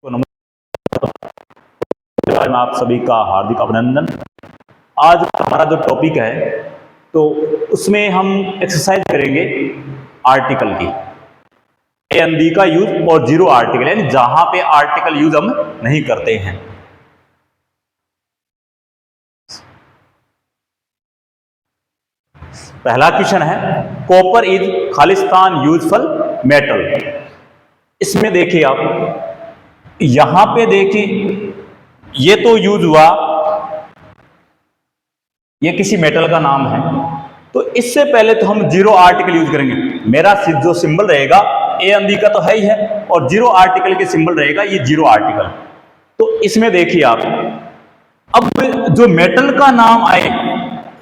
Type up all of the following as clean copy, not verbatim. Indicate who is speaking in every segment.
Speaker 1: तो नमस्कार, मैं आप सभी का हार्दिक अभिनंदन। आज हमारा जो टॉपिक है तो उसमें हम एक्सरसाइज करेंगे आर्टिकल की, ए एन दी का यूज और जीरो आर्टिकल, यानी जहां पे आर्टिकल यूज हम नहीं करते हैं। पहला क्वेश्चन है, copper is Khalistan useful metal. इसमें देखिए आप, यहां पे देखिए ये तो यूज हुआ, ये किसी मेटल का नाम है, तो इससे पहले तो हम जीरो आर्टिकल यूज करेंगे। मेरा जो सिंबल रहेगा ए एन दी का तो है ही है, और जीरो आर्टिकल के सिंबल रहेगा ये जीरो आर्टिकल। तो इसमें देखिए आप, अब जो मेटल का नाम आए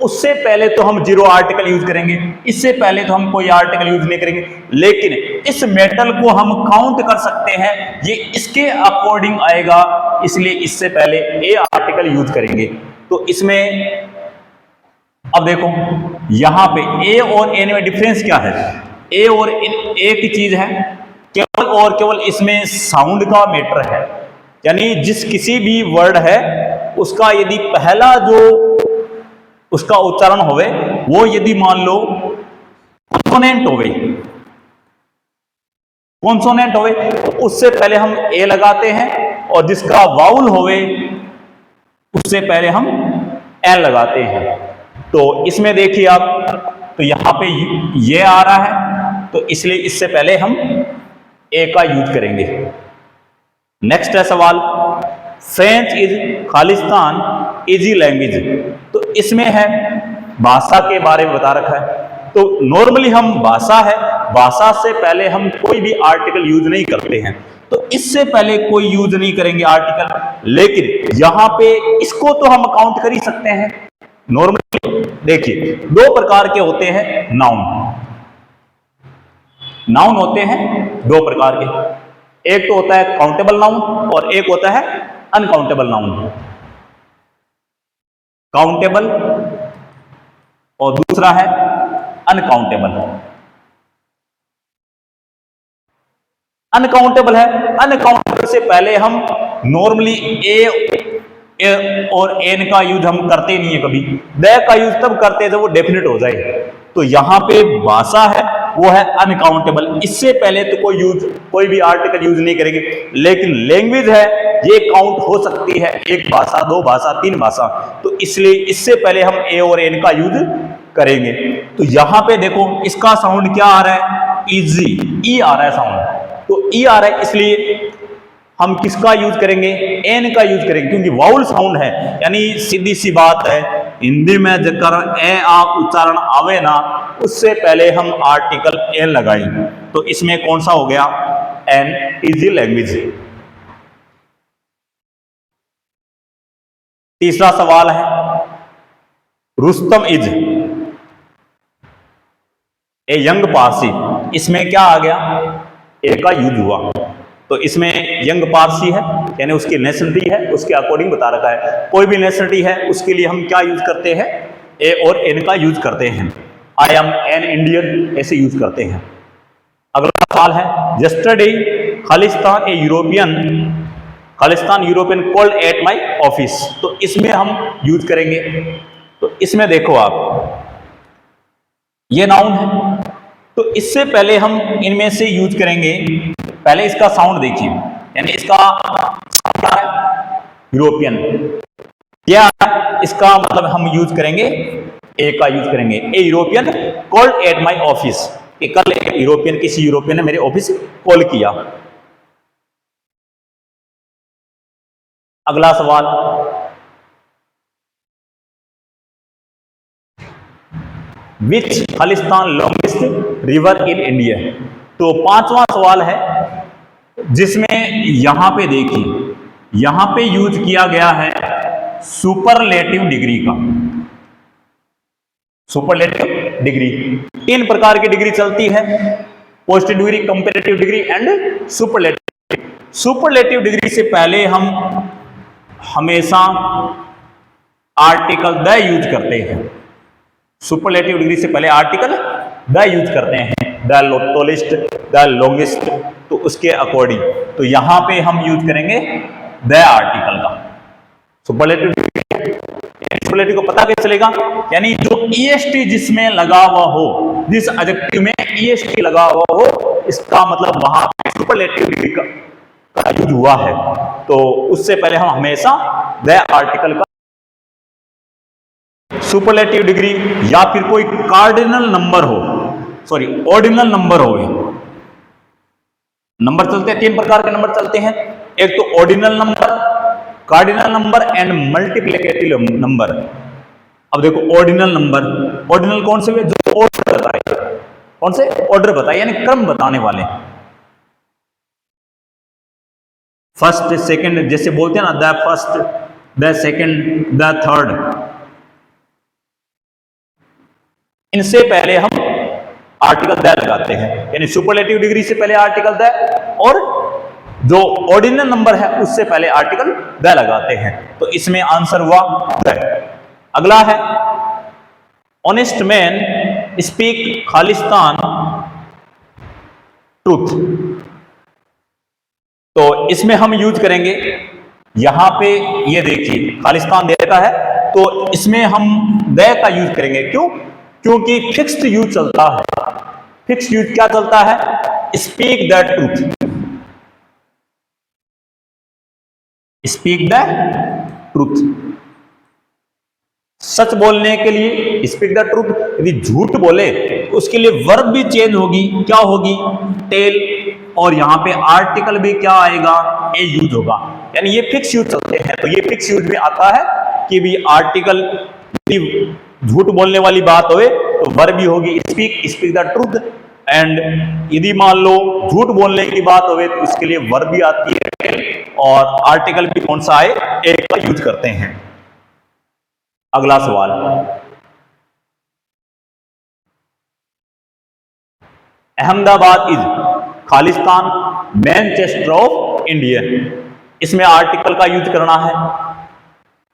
Speaker 1: उससे पहले तो हम जीरो आर्टिकल यूज करेंगे, इससे पहले तो हम कोई आर्टिकल यूज नहीं करेंगे। लेकिन इस मेटल को हम काउंट कर सकते हैं, ये इसके अकॉर्डिंग आएगा, इसलिए इससे पहले ए आर्टिकल यूज करेंगे। तो इसमें अब देखो यहां पे ए और एन में डिफरेंस क्या है। ए और एन एक ही चीज है, केवल और केवल इसमें साउंड का मैटर है, यानी जिस किसी भी वर्ड है उसका यदि पहला जो उसका उच्चारण होवे वो यदि मान लो कॉन्सोनेंट होवे तो उससे पहले हम ए लगाते हैं, और जिसका वाउल होवे उससे पहले हम एन लगाते हैं। तो इसमें देखिए आप, तो यहां पे ये आ रहा है, तो इसलिए इससे पहले हम ए का यूज करेंगे। नेक्स्ट है सवाल, French is Khalistan easy language. तो इसमें है भाषा के बारे में बता रखा है। तो नॉर्मली हम भाषा है, भाषा से पहले हम कोई भी आर्टिकल यूज नहीं करते हैं, तो इससे पहले कोई यूज नहीं करेंगे आर्टिकल। लेकिन यहां पे इसको तो हम काउंट कर ही सकते हैं। नॉर्मली देखिए दो प्रकार के होते हैं नाउन होते हैं दो प्रकार के, एक तो होता है काउंटेबल नाउन और एक होता है अनकाउंटेबल नाउन। काउंटेबल और दूसरा है अनकाउंटेबल। अनकाउंटेबल है, अनकाउंटेबल से पहले हम नॉर्मली ए और एन का यूज हम करते नहीं है, कभी द का यूज तब करते हैं जब वो डेफिनेट हो जाए। तो यहां पे भाषा है वो है अनकाउंटेबल, इससे पहले तो कोई भी आर्टिकल यूज नहीं करेंगे। लेकिन लैंग्वेज है ये काउंट हो सकती है, एक भाषा, दो भाषा, तीन भाषा, तो इसलिए इससे पहले हम ए और एन का यूज करेंगे। तो यहां पे देखो इसका साउंड क्या आ रहा है, इजी, ई आ रहा है साउंड, तो ई आ रहा है, इसलिए हम किसका यूज करेंगे, एन का यूज करेंगे, क्योंकि वाउल साउंड है। यानी सीधी सी बात है, हिंदी में जब ए आ उच्चारण आवे ना, उससे पहले हम आर्टिकल एन लगाएंगे। तो इसमें कौन सा हो गया, एन, इजी लैंग्वेज। तीसरा सवाल है, Rustam is a young Parsi. इसमें क्या आ गया, ए का यूज हुआ। तो इसमें यंग पारसी है, यानी उसकी नेशनलिटी है, उसके अकॉर्डिंग बता रखा है। कोई भी नेशनलिटी है उसके लिए हम क्या यूज करते हैं, ए और एन का यूज करते हैं। आई एम एन इंडियन ऐसे यूज करते हैं। अगला सवाल है, yesterday Khalistan European called at my office. तो इसमें हम यूज करेंगे। तो इसमें देखो आप, ये नाउन है, तो इससे पहले हम इनमें से यूज करेंगे, पहले इसका साउंड देखिए, यानी इसका क्या है, यूरोपियन, क्या है इसका मतलब हम यूज करेंगे, ए का यूज करेंगे। A European called at my office, कल यूरोपियन, किसी यूरोपियन ने मेरे ऑफिस कॉल किया। अगला सवाल, विच खालिस्तान लॉन्गेस्ट रिवर इन इंडिया। तो पांचवा सवाल है, जिसमें यहां पे देखिए, यहां पे यूज किया गया है सुपरलेटिव डिग्री का। सुपरलेटिव डिग्री, तीन प्रकार की डिग्री चलती है, positive degree, comparative degree and superlative. Superlative degree से पहले हम हमेशा आर्टिकल द यूज करते हैं। सुपरलेटिव डिग्री से पहले आर्टिकल द यूज करते हैं। द टॉलेस्ट, द लॉन्गेस्ट, तो उसके अकॉर्डिंग तो यहां पे हम यूज करेंगे द आर्टिकल का। सुपरलेटिव को पता कैसे चलेगा, यानी जो ईएसटी जिसमें लगा हुआ हो, जिस एडजेक्टिव में ईएसटी लगा हुआ हो, इसका मतलब वहां पे सुपरलेटिव डिग्री का यूज हुआ है। तो उससे पहले हम हमेशा द आर्टिकल का सुपरलेटिव डिग्री या फिर कोई कार्डिनल नंबर हो, सॉरी ऑर्डिनल नंबर हो। नंबर चलते हैं, 3 प्रकार के नंबर चलते हैं, एक तो ordinal number, cardinal number and multiplicative number. अब देखो ऑर्डिनल नंबर, ऑर्डिनल कौन से हुए, जो ऑर्डर बताए, कौन से ऑर्डर बताए यानी क्रम बताने वाले। फर्स्ट सेकंड जैसे बोलते हैं ना, the first, the second, the third, इनसे पहले हम आर्टिकल द लगाते हैं, यानी सुपरलेटिव डिग्री से पहले आर्टिकल द, और जो ऑर्डिनल नंबर है उससे पहले आर्टिकल द लगाते हैं। तो इसमें आंसर हुआ द। अगला है honest man speak Khalistan truth. तो इसमें हम यूज करेंगे, यहां पे ये देखिए खालिस्तान देता है, तो इसमें हम द का यूज करेंगे। क्यों? क्योंकि फिक्स्ड यूज चलता है। फिक्स्ड यूज क्या चलता है? Speak the truth, speak the truth, सच बोलने के लिए स्पीक द ट्रूथ। यदि झूठ बोले तो उसके लिए वर्ब भी चेंज होगी, क्या होगी? टेल, और यहां पे आर्टिकल भी क्या आएगा? ए यूज होगा। यानी ये फिक्स यूज चलते हैं। तो ये फिक्स यूज में आता है कि भी आर्टिकल झूठ बोलने वाली बात होए तो वर्ब भी होगी speak, speak the truth. And यदि मान लो झूठ बोलने की बात होवे तो इसके लिए वर्ब भी आती है और आर्टिकल भी कौन सा है? ए का यूज करते हैं। अगला सवाल, Ahmedabad is Khalistan Manchester of India, इसमें आर्टिकल का यूज करना है।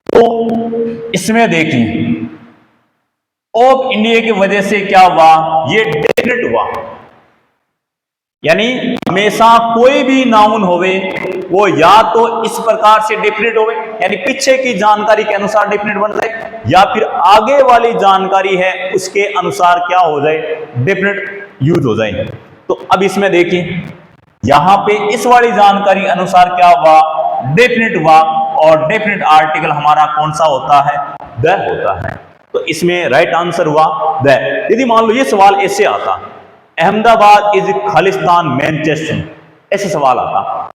Speaker 1: तो इसमें देखिए ऑफ इंडिया की वजह से क्या हुआ? ये डेफिनेट हुआ, यानी हमेशा कोई भी नाउन होवे वो या तो इस प्रकार से डेफिनेट होवे, यानी पीछे की जानकारी के अनुसार डेफिनेट बन जाए, या फिर आगे वाली जानकारी है उसके अनुसार क्या हो जाए? डेफिनेट यूज हो जाए। तो अब इसमें देखिए यहां पे इस वाली जानकारी अनुसार क्या हुआ? डेफिनेट हुआ, और डेफिनेट आर्टिकल हमारा कौन सा होता है? द होता है। तो इसमें राइट आंसर हुआ द। यदि मान लो ये सवाल ऐसे आता, अहमदाबाद इज खालिस्तान मैनचेस्टर, ऐसे सवाल आता,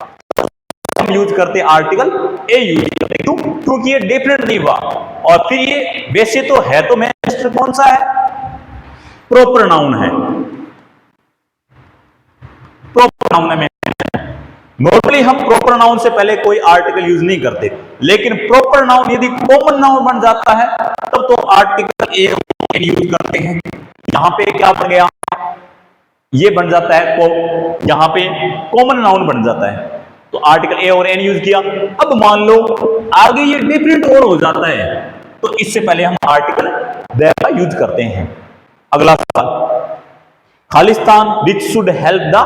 Speaker 1: हम यूज करते आर्टिकल ए यूज करते। क्यों? क्योंकि ये डेफिनेट नहीं हुआ, और फिर ये वैसे तो है, तो मैनचेस्टर कौन सा है? प्रॉपर नाउन है, प्रॉपर नाउन है। नॉर्मली हम प्रॉपर नाउन से पहले कोई आर्टिकल यूज नहीं करते, लेकिन प्रॉपर नाउन यदि कॉमन नाउन बन जाता है तब तो आर्टिकल ए यूज करते हैं। यहां पे क्या बन गया? ये बन जाता है, यहां पे कॉमन नाउन बन जाता है, तो आर्टिकल ए और एन यूज किया। अब मान लो आगे ये डिफरेंट और हो जाता है, तो इससे पहले हम आर्टिकल द का यूज करते हैं। अगला सवाल, Khalistan which should help the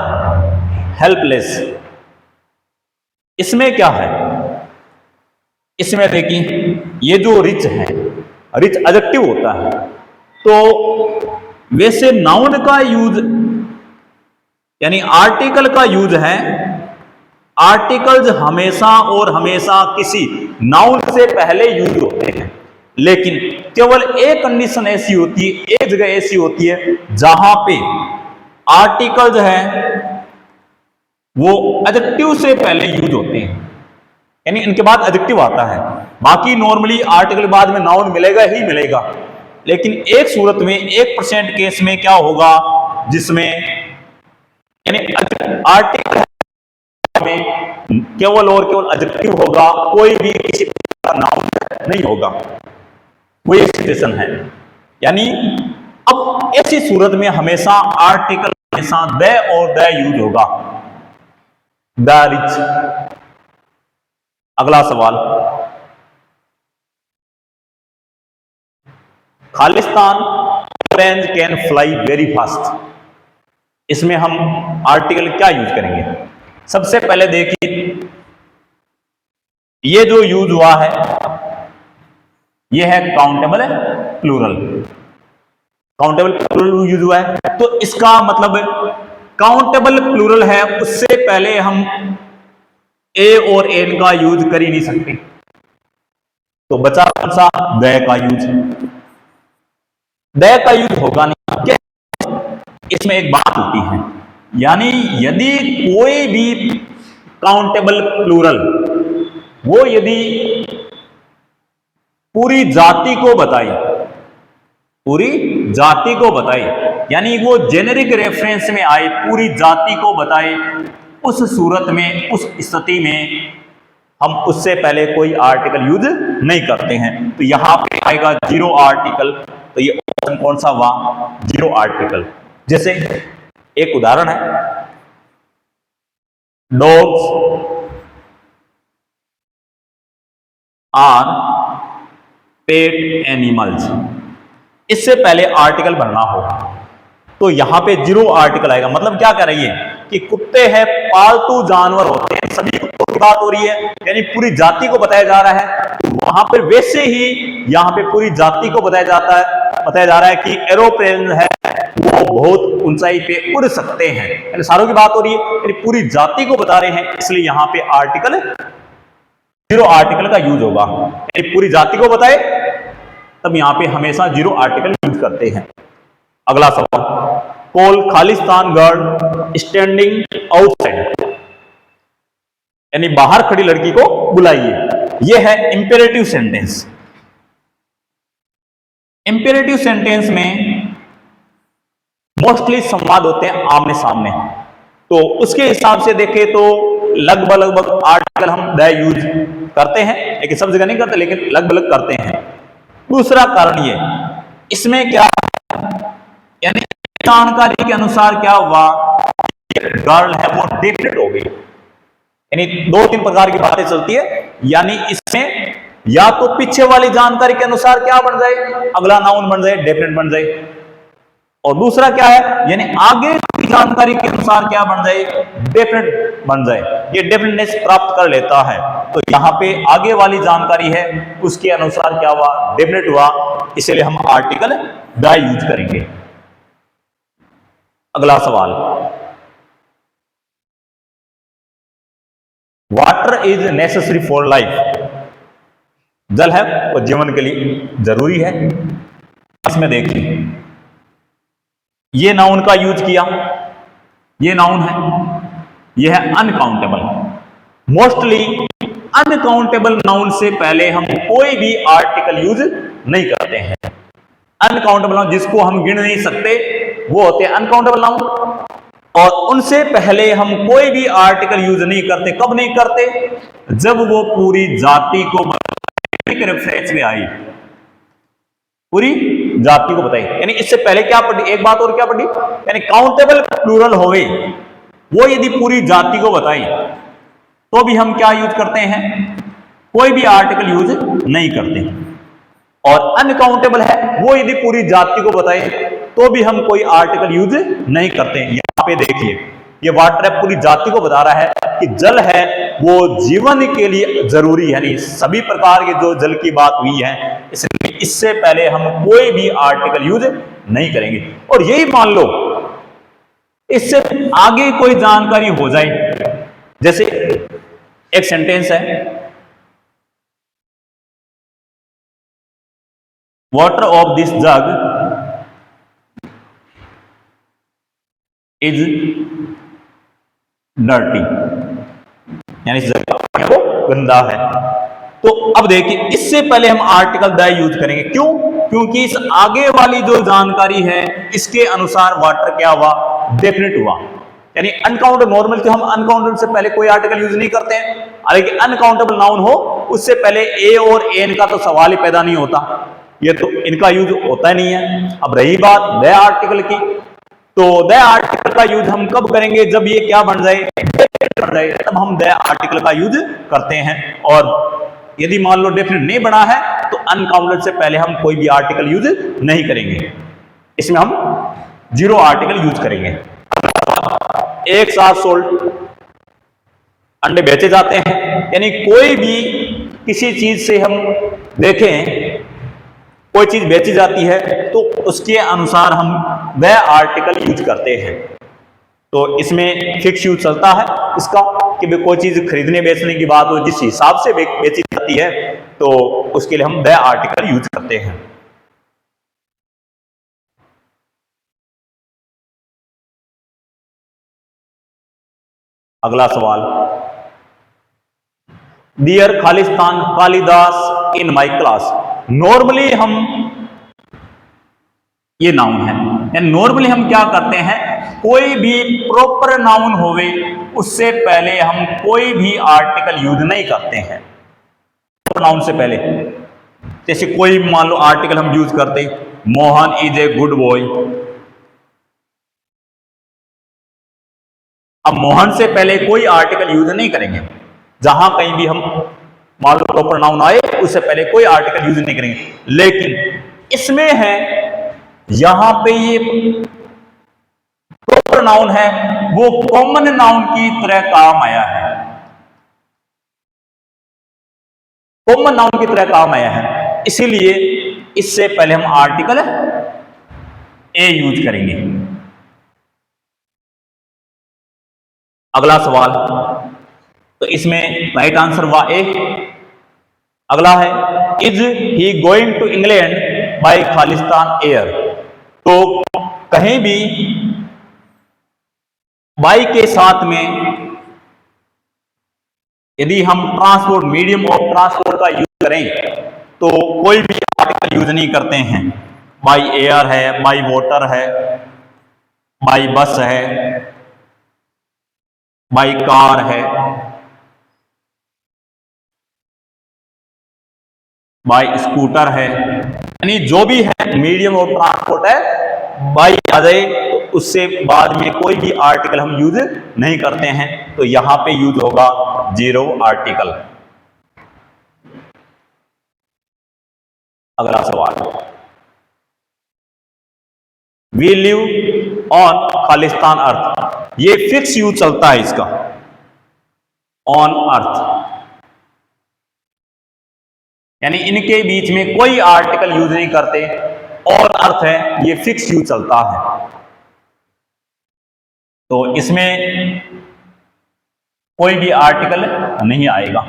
Speaker 1: helpless, इसमें क्या है? इसमें देखिए ये जो रिच है, रिच एडजेक्टिव होता है, तो वैसे नाउन का यूज यानी आर्टिकल का यूज है। आर्टिकल्स हमेशा और हमेशा किसी नाउन से पहले यूज होते हैं, लेकिन केवल एक कंडीशन ऐसी होती है, एक जगह ऐसी होती है जहां पे आर्टिकल्स है वो एडजेक्टिव से पहले यूज होते हैं, यानी इनके बाद एडजेक्टिव आता है। बाकी नॉर्मली आर्टिकल बाद में नाउन मिलेगा ही मिलेगा, लेकिन एक सूरत में 1% केस में क्या होगा जिसमें यानी आर्टिकल में केवल और केवल एडजेक्टिव होगा, कोई भी किसी का नाउन नहीं होगा। वो एक सिचुएशन है, यानी अब ऐसी सूरत में हमेशा आर्टिकल हमेशा द और द यूज होगा, द रिच। अगला सवाल, Khalistan orange can fly very fast, इसमें हम आर्टिकल क्या यूज करेंगे? सबसे पहले देखिए, ये जो यूज हुआ है ये है countable plural. Countable plural use हुआ है, तो इसका मतलब काउंटेबल प्लूरल है, उससे पहले हम ए और एन का यूज कर ही नहीं सकते। तो बचा कौन सा? द का यूज। द का यूज होगा नहीं। क्या इसमें एक बात होती है, यानी यदि कोई भी काउंटेबल प्लूरल वो यदि पूरी जाति को बताए, पूरी जाति को बताए, यानी वो जेनेरिक रेफरेंस में आए, पूरी जाति को बताए, उस सूरत में, उस स्थिति में हम उससे पहले कोई आर्टिकल यूज नहीं करते हैं। तो यहां पे आएगा जीरो आर्टिकल। तो ये ऑप्शन कौन सा हुआ? Zero article. जैसे एक उदाहरण है, डॉग्स आर पेट एनिमल्स, इससे पहले आर्टिकल भरना हो तो यहां पे जीरो आर्टिकल आएगा। मतलब क्या कर रही है कि कुत्ते हैं, पालतू जानवर होते हैं, सभी कुत्तों की बात हो रही है, यानी पूरी जाति को बताया जा रहा है। वहां पर वैसे ही यहां पे पूरी जाति को बताया जा रहा है कि एरोप्लेन है वो बहुत ऊंचाई पे उड़ सकते हैं, यानी सारों की बात हो रही है, यानी पूरी जाति को बता रहे हैं, इसलिए यहां पे आर्टिकल जीरो आर्टिकल का यूज होगा। यानी पूरी जाति को बताए तब यहां पे हमेशा जीरो आर्टिकल यूज करते हैं। अगला सवाल, call Khalistan girl standing outside, यानी बाहर खड़ी लड़की को बुलाइए। यह है इंपेरेटिव सेंटेंस। इंपेरेटिव सेंटेंस में मोस्टली संवाद होते हैं आमने सामने, तो उसके हिसाब से देखें तो लगभग आर्टिकल हम द यूज करते हैं, लेकिन सब जगह नहीं करते, लेकिन लगभग करते हैं। दूसरा कारण ये, इसमें क्या, यानी जानकारी के अनुसार क्या हुआ, गर्ल है वो डेफिनेट हो गई, यानी दो तीन प्रकार की बातें चलती है, यानी इसमें या तो पीछे वाली जानकारी के अनुसार क्या बन जाए, अगला नाउन बन जाए, डेफिनेट बन जाए, और दूसरा क्या है, यानी आगे की जानकारी के अनुसार क्या बन जाए, डेफिनेट बन जाए, ये डेफिनेटनेस प्राप्त कर लेता है। तो यहां पे आगे वाली जानकारी है उसके अनुसार क्या हुआ, डेफिनेट हुआ, इसलिए हम आर्टिकल द यूज करेंगे। अगला सवाल, water is necessary for life, जल है वो जीवन के लिए जरूरी है। इसमें देखिए, ये नाउन का यूज किया, ये नाउन है, ये है अनकाउंटेबल। मोस्टली अनकाउंटेबल नाउन से पहले हम कोई भी आर्टिकल यूज नहीं करते हैं। अनकाउंटेबल नाउन जिसको हम गिन नहीं सकते वो होते हैं अनकाउंटेबल नाउन, और उनसे पहले हम कोई भी आर्टिकल यूज नहीं करते। कब नहीं करते? जब वो पूरी जाति को रेफरेंस में आई, पूरी जाति को बताई, यानी इससे पहले क्या पढ़ी, एक बात और क्या पढ़ी, यानी काउंटेबल प्लूरल होवे वो यदि पूरी जाति को बताई तो भी हम क्या यूज करते हैं, कोई भी आर्टिकल यूज नहीं करते। और अनकाउंटेबल है वो यदि पूरी जाति को बताए तो भी हम कोई आर्टिकल यूज नहीं करते। यहां पे देखिए, ये वाटर है पूरी जाति को बता रहा है कि जल है वो जीवन के लिए जरूरी है, यानी सभी प्रकार के जो जल की बात हुई है, इसलिए इससे पहले हम कोई भी आर्टिकल यूज नहीं करेंगे। और यही मान लो इससे आगे कोई जानकारी हो जाए, जैसे एक सेंटेंस है, water of this jug is dirty, यानी इस जग का पानी वो गंदा है। तो अब देखिए, इससे पहले हम आर्टिकल द यूज करेंगे। क्यों? क्योंकि इस आगे वाली जो जानकारी है इसके अनुसार वाटर क्या हुआ, डेफिनेट हुआ, यानी अनकाउंटेबल। नॉर्मल तो हम अनकाउंटेबल से पहले कोई आर्टिकल यूज नहीं करते हैं, लेकिन अनकाउंटेबल नाउन हो उससे पहले ए और एन का तो सवाल ही पैदा नहीं होता, ये तो इनका यूज होता नहीं है। अब रही बात द आर्टिकल की, तो द आर्टिकल का यूज हम कब करेंगे, जब ये क्या बन जाए, तब हम द आर्टिकल का यूज करते हैं। और यदि मान लो डेफिनेट नहीं बना है तो अनकाउंटेबल से पहले हम कोई भी आर्टिकल यूज नहीं करेंगे, इसमें हम जीरो आर्टिकल यूज करेंगे। एक साथ सोल्ड अंडे बेचे जाते हैं। यानी कोई भी किसी चीज से हम देखें, कोई चीज बेची जाती है तो उसके अनुसार हम वह आर्टिकल यूज करते हैं। तो इसमें फिक्स यूज चलता है इसका कि भाई कोई चीज खरीदने बेचने की बात हो, जिस हिसाब से बेची जाती है तो उसके लिए हम वह आर्टिकल यूज करते हैं। अगला सवाल, dear Khalistan Kalidas in my class. Normally हम, ये नाउन है, नॉर्मली हम क्या करते हैं, कोई भी प्रॉपर नाउन होवे उससे पहले हम कोई भी आर्टिकल यूज नहीं करते हैं। नाउन से पहले, जैसे कोई मान लो आर्टिकल हम यूज करते, Mohan is a good boy. अब मोहन से पहले कोई आर्टिकल यूज नहीं करेंगे। जहां कहीं भी हम मान लो प्रॉपर नाउन आए उससे पहले कोई आर्टिकल यूज नहीं करेंगे। लेकिन इसमें है, यहां पे ये प्रॉपर नाउन है, वो कॉमन नाउन की तरह काम आया है, कॉमन नाउन की तरह काम आया है, इसीलिए इससे पहले हम आर्टिकल ए यूज करेंगे। अगला सवाल, तो इसमें राइट आंसर हुआ ए। अगला है, is he going to England by Khalistan air. तो कहीं भी बाई के साथ में यदि हम ट्रांसपोर्ट, मीडियम ऑफ ट्रांसपोर्ट का यूज करें तो कोई भी आर्टिकल यूज नहीं करते हैं। बाई एयर है, बाई वाटर है, बाई बस है, बाई कार है, बाई स्कूटर है, यानी जो भी है मीडियम ऑफ ट्रांसपोर्ट है, बाई आ जाए तो उससे बाद में कोई भी आर्टिकल हम यूज नहीं करते हैं। तो यहां पे यूज होगा जीरो आर्टिकल। अगला सवाल, वी लिव ऑन खालिस्तान अर्थ। ये फिक्स यूज चलता है इसका, ऑन अर्थ, यानी इनके बीच में कोई आर्टिकल यूज नहीं करते, और अर्थ है, ये फिक्स यूज चलता है। तो इसमें कोई भी आर्टिकल नहीं आएगा,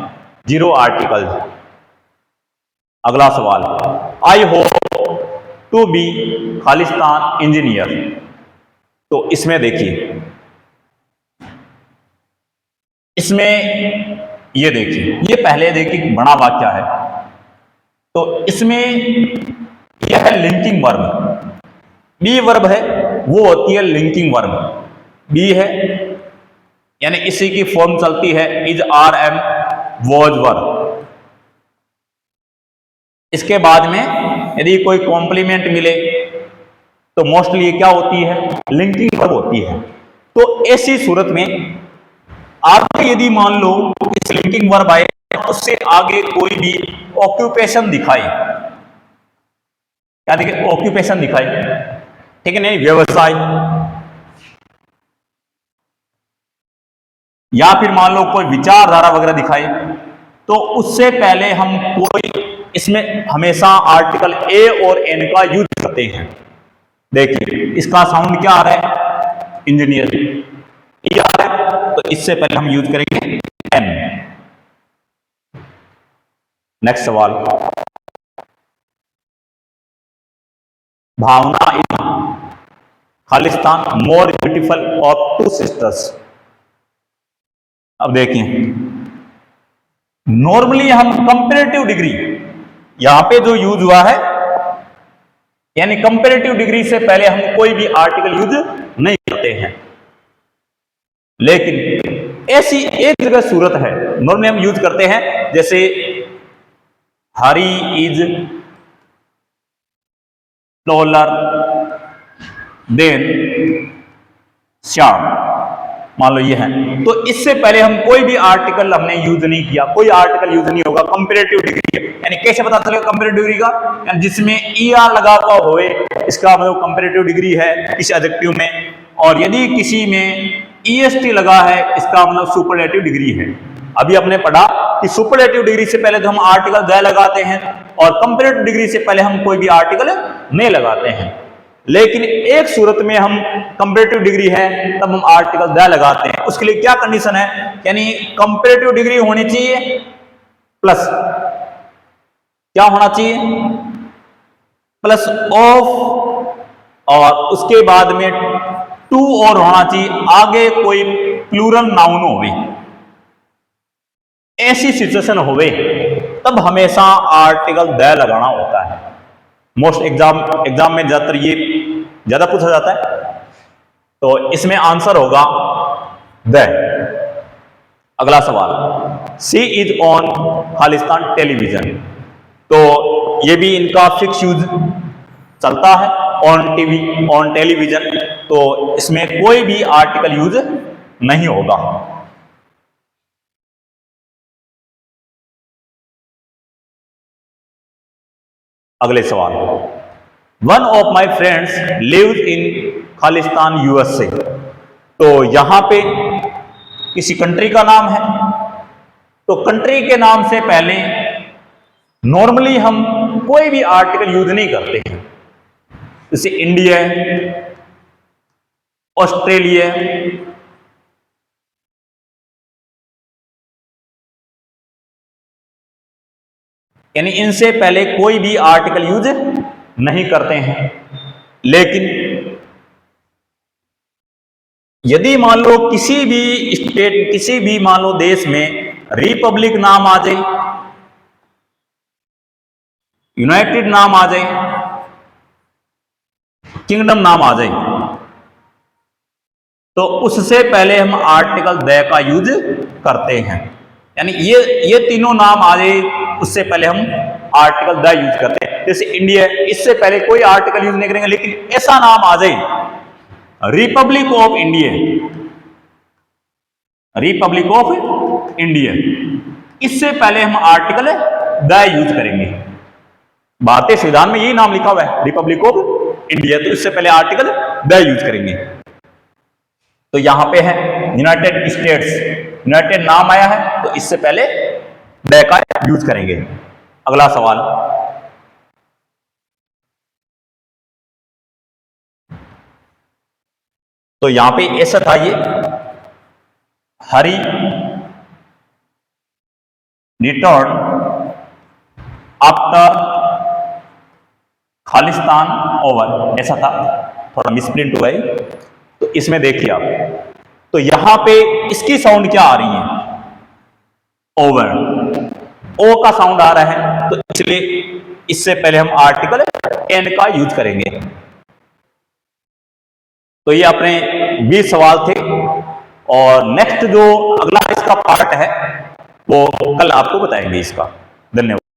Speaker 1: जीरो आर्टिकल। अगला सवाल, I hope to be Khalistan engineer. तो इसमें देखिए, इसमें ये देखिए, ये पहले देखिए बड़ा वाक्य है, तो इसमें यह है लिंकिंग वर्ब, बी वर्ब है, वो होती है लिंकिंग वर्ब, बी है, यानी इसी की फॉर्म चलती है is, are, am, was, verb. इसके बाद में यदि कोई कॉम्प्लीमेंट मिले तो मोस्टली ये क्या होती है, लिंकिंग वर्ब होती है। तो ऐसी सूरत में आगे यदि मान लो इस लिंकिंग वर्ब आए, उससे आगे कोई भी ऑक्यूपेशन दिखाई, क्या देखिए, ऑक्यूपेशन दिखाई, ठीक है, नहीं, व्यवसाय, या फिर मान लो कोई विचारधारा वगैरह दिखाए, तो उससे पहले हम कोई, इसमें हमेशा आर्टिकल ए और एन का यूज करते हैं। देखिए इसका साउंड क्या आ रहा है, इंजीनियर, ई आ रहा है, तो इससे पहले हम यूज करेंगे एन। नेक्स्ट सवाल, भावना इन खालिस्तान more beautiful of two sisters. अब देखिए, नॉर्मली हम कंपैरेटिव डिग्री, यहां पे जो यूज हुआ है, यानी कंपैरेटिव डिग्री से पहले हम कोई भी आर्टिकल यूज नहीं करते हैं। लेकिन ऐसी एक जगह सूरत है, नॉर्मली हम यूज करते हैं, जैसे हरी इज टॉलर देन श्याम, मान लो ये है, तो इससे पहले हम कोई भी आर्टिकल हमने यूज नहीं किया, कोई आर्टिकल यूज नहीं होगा, कंपैरेटिव डिग्री है। यानी कैसे पता चलेगा कंपैरेटिव डिग्री का, यानी जिसमें ई आर लगा हुआ होए, इसका मतलब कंपैरेटिव डिग्री है किसी एडजेक्टिव में। और यदि किसी में EST लगा है, इसका मतलब सुपरलेटिव डिग्री है। अभी हमने पढ़ा कि सुपरलेटिव डिग्री से पहले तो हम आर्टिकल द लगाते हैं और कंपैरेटिव डिग्री से पहले हम कोई भी आर्टिकल नहीं लगाते हैं। लेकिन एक सूरत में हम कंपैरेटिव डिग्री है तब हम आर्टिकल द लगाते हैं। उसके लिए क्या कंडीशन है, यानी कंपैरेटिव डिग्री होनी चाहिए प्लस क्या होना चाहिए, प्लस ऑफ, और उसके बाद में टू और होना चाहिए, आगे कोई प्लूरल नाउन होवे। ऐसी सिचुएशन होवे तब हमेशा आर्टिकल द लगाना होता है। मोस्ट एग्जाम में ज्यादातर ये ज्यादा पूछा जाता है, तो इसमें आंसर होगा द। अगला सवाल, सी इज ऑन खालिस्तान टेलीविजन, तो ये भी इनका फिक्स यूज चलता है, ऑन टीवी, ऑन टेलीविजन, तो इसमें कोई भी आर्टिकल यूज नहीं होगा। अगले सवाल, one of my friends lives in Khalistan USA, तो यहां पे किसी कंट्री का नाम है, तो कंट्री के नाम से पहले नॉर्मली हम कोई भी आर्टिकल यूज नहीं करते हैं, जैसे इंडिया, ऑस्ट्रेलिया, यानी इनसे पहले कोई भी आर्टिकल यूज नहीं करते हैं। लेकिन यदि मान लो किसी भी स्टेट, किसी भी मान लो देश में रिपब्लिक नाम आ जाए, यूनाइटेड नाम आ जाए, किंगडम नाम आ जाए, तो उससे पहले हम आर्टिकल द का यूज करते हैं। यानी ये तीनों नाम आ जाए उससे पहले हम आर्टिकल द यूज करते हैं। जैसे इंडिया, इससे पहले कोई आर्टिकल यूज नहीं करेंगे, लेकिन ऐसा नाम आ जाए Republic of India, Republic of India, इससे पहले हम आर्टिकल द यूज करेंगे। भारतीय संविधान में यही नाम लिखा हुआ है, रिपब्लिक ऑफ इंडिया, तो इससे पहले आर्टिकल द यूज करेंगे। तो यहां पे है यूनाइटेड स्टेट्स, यूनाइटेड नाम आया है तो इससे पहले द का यूज करेंगे। अगला सवाल, तो यहां पे ऐसा था, ये हरी रिटर्न आफ्टर खालिस्तान ओवर, ऐसा था, थोड़ा मिसप्रिंट हुआ है। तो इसमें देखिए आप, तो यहां पे इसकी साउंड क्या आ रही है, ओवर, ओ का साउंड आ रहा है, तो इसलिए इससे पहले हम आर्टिकल एंड का यूज करेंगे। तो ये अपने 20 सवाल थे, और नेक्स्ट जो अगला इसका पार्ट है वो कल आपको बताएंगे इसका। धन्यवाद।